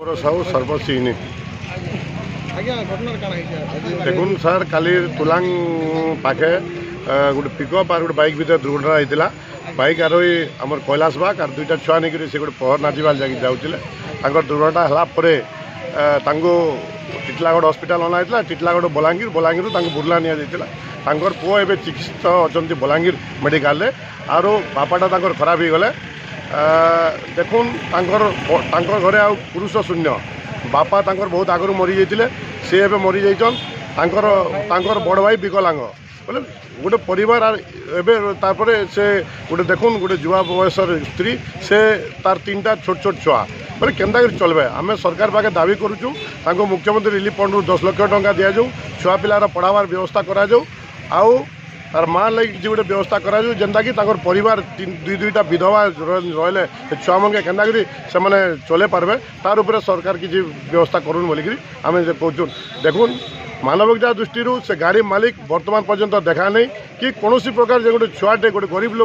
साहू सर्वसिंह देखुन सर काली तुलांग पाखे गोटे पिकअप और गोटे बाइक भर दुर्घटना होता बाइक आरोही आम कैलाश बाग और दुईटा छुआ नहीं से गोटे पहर नाचिबार जाऊे दुर्घटना है टिटलागढ़ हस्पिटाल अना टिटलागढ़ बलांगीर बलांगीर बुर्ला निजा पुओ एवं चिकित्सित अच्छा बलांगीर मेडिकल आरो बापाटा खराब हो गले देखुन घरे आ पुरुष शून्य बापा बहुत आगु मरी जाते सी ए मरी जाकर बड़ भाई विकलांग बोले गोटे परिवार एवं से गोटे देखुन गोटे युवा बयसर स्त्री से तार 3टा छोट छोट छुआ बोले केन्ता चलबे आम सरकार पाखे दाबी करुचु मुख्यमंत्री रिलीफ फंड 10 लाख टंका दि जाऊ छुआ पिलार पढ़ावार व्यवस्था करा आउ तार माँ लगे गोटे व्यवस्था करा जेनता कि परिवार दुईटा विधवा रहिले छुआ मंगे केन्ता से मैंने चले पार्बे तार उपरे सरकार किसी व्यवस्था करूँ बोलिकी आम कहूँ देखुन मानविकता दृष्टि से गाड़ी मालिक वर्तमान पर्यंत देखा नहीं कि कौन प्रकार गोटे छुआटे गोटे गरीब लोक